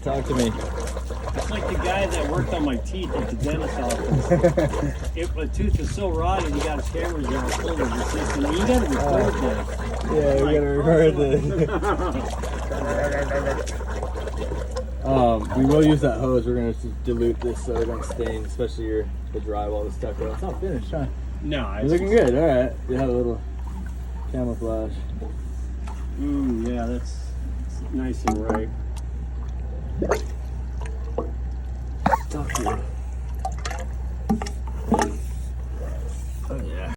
Talk to me. It's like the guy that worked on my teeth at the dentist office. If a tooth is so rotten, you got cameras that are full of the system. You got to record this. Yeah, we gotta record this. We will use that hose. We're gonna dilute this so it don't stain, especially the drywall is stuck out. It's not finished, huh? No, You're looking good. All right. You have a little camouflage. Yeah, that's nice and right. Talk to you.